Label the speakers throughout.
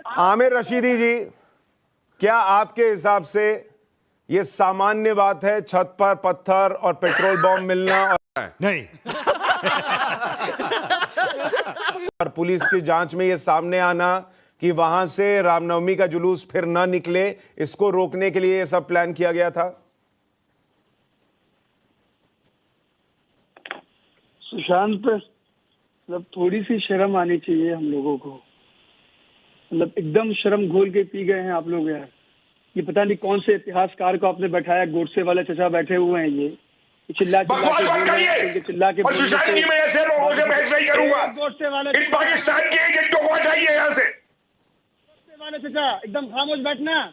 Speaker 1: आमिर रशीदी जी, क्या आपके हिसाब से ये सामान्य बात है छत पर पत्थर और पेट्रोल बॉम्ब मिलना और
Speaker 2: नहीं।
Speaker 1: और पुलिस की जांच में ये सामने आना कि वहां से रामनवमी का जुलूस फिर ना निकले, इसको रोकने के लिए ये सब प्लान किया गया था?
Speaker 3: सुशांत, मतलब थोड़ी सी शर्म आनी चाहिए हम लोगों को। मतलब एकदम शर्म घोल के पी गए हैं आप लोग यार। ये पता नहीं कौन से इतिहासकार को आपने बैठाया, गोडसे वाले चचा बैठे हुए हैं ये चिल्ला चिल्ला के
Speaker 4: और सुशांत जी, मैं ऐसे लोगों से बहस नहीं करूंगा।
Speaker 3: गोडसे वाले
Speaker 4: इन पाकिस्तान के एजेंटों को हटाइए यहाँ से।
Speaker 3: गोडसे वाले चचा एकदम खामोश बैठना।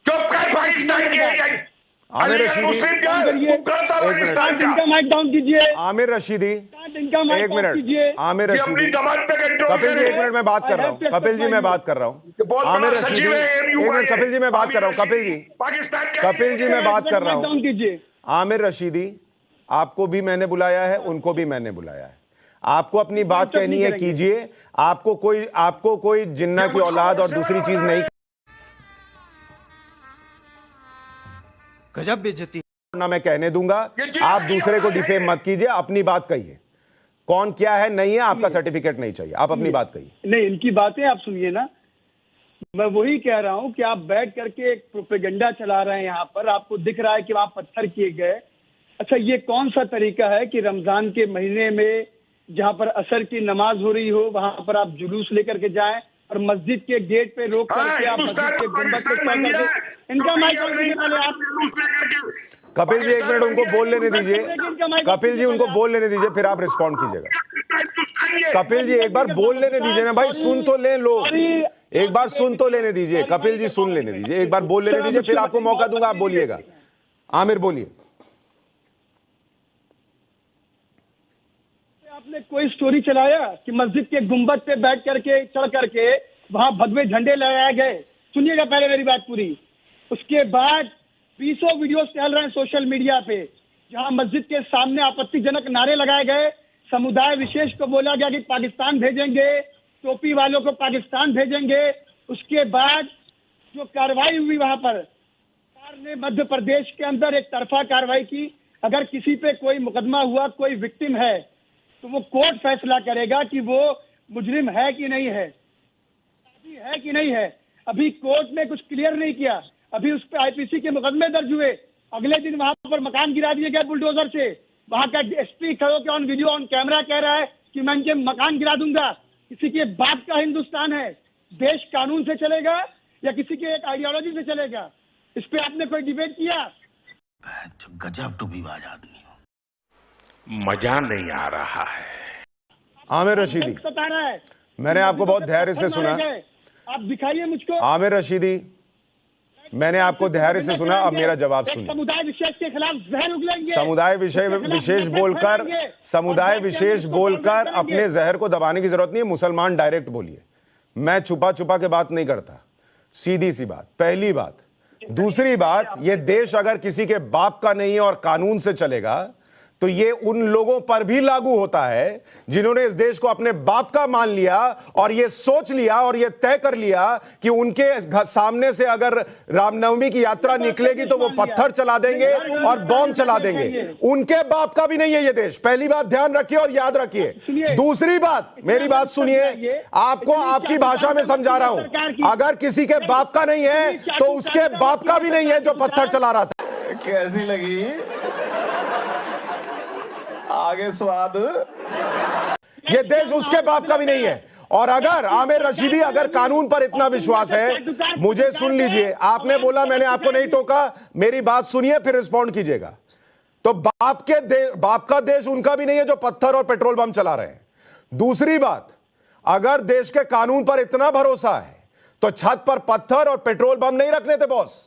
Speaker 4: चुप कर पाकिस्तान के एजेंट।
Speaker 1: आमिर रशीदी,
Speaker 3: इनका माइक डाउन कीजिए।
Speaker 1: आमिर रशीदी, एक मिनट। आमिर
Speaker 4: अपनी
Speaker 1: रशीदी,
Speaker 4: जबान पे कंट्रोल
Speaker 1: कपिल जी, एक मिनट, मैं बात कर रहा हूँ। कपिल जी, मैं बात कर रहा हूँ। आमिर रशीदी, एक मिनट। कपिल जी, मैं बात कर रहा हूँ। कपिल जी, कपिल जी, मैं बात कर रहा हूँ। आमिर रशीदी, आपको भी मैंने बुलाया है, उनको भी मैंने बुलाया है। आपको अपनी बात कहनी है, कीजिए। आपको कोई जिन्ना की औलाद और दूसरी चीज नहीं
Speaker 2: गजब बेइज्जती
Speaker 1: ना मैं कहने दूंगा। आप दूसरे को डिफेम मत कीजिए, अपनी बात कहिए। कौन क्या है नहीं है, आपका सर्टिफिकेट नहीं चाहिए, आप अपनी बात कहिए।
Speaker 3: नहीं, इनकी बातें आप सुनिए ना। मैं वही कह रहा हूं कि आप बैठ करके एक प्रोपेगेंडा चला रहे हैं यहाँ पर। आपको दिख रहा है कि वहां पत्थर किए गए। अच्छा, ये कौन सा तरीका है कि रमजान के महीने में जहां पर असर की नमाज हो रही हो वहां पर आप जुलूस लेकर के जाएं और मस्जिद के गेट पे रोक करके आप मस्जिद के गुंबद पे चढ़ करके। इनका माइक पहले आप।
Speaker 1: कपिल जी, एक मिनट, उनको बोल लेने दीजिए। कपिल जी, उनको बोल लेने दीजिए, फिर आप रिस्पॉन्ड कीजिएगा। कपिल जी, एक बार बोल लेने दीजिए ना भाई, सुन तो ले लोग। एक बार सुन तो लेने दीजिए। कपिल जी, सुन लेने दीजिए, एक बार बोल लेने दीजिए, फिर आपको मौका दूंगा, आप बोलिएगा। आमिर, बोलिए।
Speaker 3: आपने कोई स्टोरी चलाया कि मस्जिद के गुंबद पे बैठ करके चढ़ करके वहां भगवे झंडे लगाए गए। सुनिएगा पहले मेरी बात पूरी। उसके बाद 20 वीडियोस चल रहे हैं सोशल मीडिया पे जहां मस्जिद के सामने आपत्तिजनक नारे लगाए गए। समुदाय विशेष को बोला गया कि पाकिस्तान भेजेंगे, टोपी वालों को पाकिस्तान भेजेंगे। उसके बाद जो कार्रवाई हुई वहां पर, सरकार ने मध्य प्रदेश के अंदर एक तरफा कार्रवाई की। अगर किसी पे कोई मुकदमा हुआ, कोई विक्टिम है, तो वो कोर्ट फैसला करेगा कि वो मुजरिम है कि नहीं है, है कि नहीं है। अभी कोर्ट ने कुछ क्लियर नहीं किया। अभी उस पर आईपीसी के मुकदमे दर्ज हुए। अगले दिन वहां पर मकान गिरा दिए गए बुलडोजर से। वहां का एसपी खड़ो के ऑन वीडियो ऑन कैमरा कह रहा है कि मैं इनके मकान गिरा दूंगा। किसी के बाप का हिंदुस्तान है। देश कानून से चलेगा या किसी के एक आइडियोलॉजी से चलेगा? इस पे आपने कोई डिबेट किया?
Speaker 2: गजब टूबीबाज आदमी हो।
Speaker 4: मजा नहीं आ रहा है।
Speaker 1: आमिर रशीदी,
Speaker 3: बता रहा है,
Speaker 1: मैंने आपको बहुत धैर्य से सुना।
Speaker 3: आप दिखाइए मुझको।
Speaker 1: आमिर रशीदी, मैंने आपको धैर्य से सुना, अब मेरा जवाब सुनिए।
Speaker 3: समुदाय विशेष के खिलाफ जहर उगलेंगे।
Speaker 1: समुदाय विशेष बोलकर अपने जहर को दबाने की जरूरत नहीं है। मुसलमान डायरेक्ट बोलिए। मैं छुपा छुपा के बात नहीं करता। सीधी सी बात, पहली बात। दूसरी बात, ये देश अगर किसी के बाप का नहीं है और कानून से चलेगा तो ये उन लोगों पर भी लागू होता है जिन्होंने इस देश को अपने बाप का मान लिया और ये सोच लिया और ये तय कर लिया कि उनके सामने से अगर रामनवमी की यात्रा निकलेगी तो वो पत्थर चला देंगे और बॉम्ब चला देंगे। उनके बाप का भी नहीं है ये देश। पहली बात ध्यान रखिए और याद रखिए। दूसरी बात, मेरी बात सुनिए, आपको आपकी भाषा में समझा रहा हूं। अगर किसी के बाप का नहीं है तो उसके बाप का भी नहीं है जो पत्थर चला रहा था।
Speaker 5: कैसी लगी आगे स्वाद?
Speaker 1: ये देश उसके बाप का भी नहीं है। और अगर आमिर रशीदी, अगर कानून पर इतना विश्वास है, मुझे सुन लीजिए। आपने बोला, मैंने आपको नहीं टोका, मेरी बात सुनिए फिर रिस्पॉन्ड कीजिएगा। तो बाप का देश उनका भी नहीं है जो पत्थर और पेट्रोल बम चला रहे हैं। दूसरी बात, अगर देश के कानून पर इतना भरोसा है तो छत पर पत्थर और पेट्रोल बम नहीं रखने थे बॉस।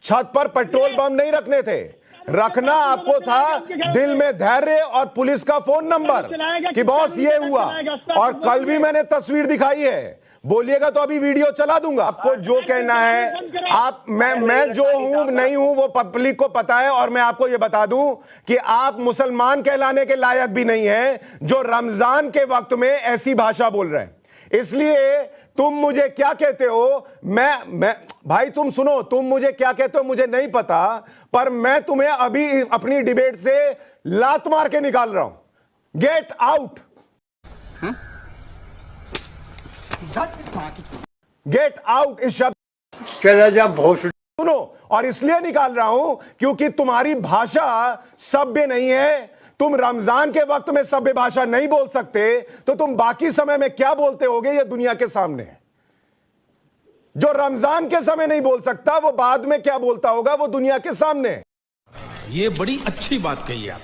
Speaker 1: छत पर पेट्रोल बम नहीं रखने थे। रखना आपको था दिल में धैर्य और पुलिस का फोन नंबर कि बॉस ये हुआ। और कल भी मैंने तस्वीर दिखाई है। बोलिएगा तो अभी वीडियो चला दूंगा। आपको जो कहना है, मैं जो हूं नहीं हूं वो पब्लिक को पता है। और मैं आपको ये बता दूं कि आप मुसलमान कहलाने के लायक भी नहीं है जो रमजान के वक्त में ऐसी भाषा बोल रहे हैं। इसलिए तुम मुझे क्या कहते हो, मैं भाई तुम सुनो, तुम मुझे क्या कहते हो मुझे नहीं पता, पर मैं तुम्हें अभी अपनी डिबेट से लात मार के निकाल रहा हूं। Get out, get out. इस शब्द
Speaker 6: चला जा बहुत
Speaker 1: सुनो, और इसलिए निकाल रहा हूं क्योंकि तुम्हारी भाषा सभ्य नहीं है। तुम रमजान के वक्त में सभ्य भाषा नहीं बोल सकते, तो तुम बाकी समय में क्या बोलते होगे ये दुनिया के सामने है। जो रमजान के समय नहीं बोल सकता वो बाद में क्या बोलता होगा वो दुनिया के सामने है।
Speaker 2: ये बड़ी अच्छी बात कही आप।